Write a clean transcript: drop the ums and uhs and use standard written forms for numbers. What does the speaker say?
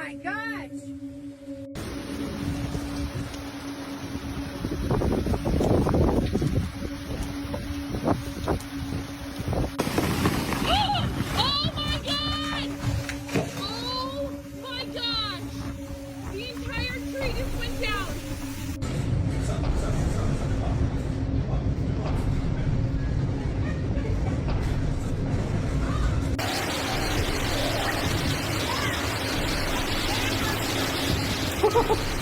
my gosh! Oh my God! Oh my gosh! The entire tree just went down. Ha ha ha!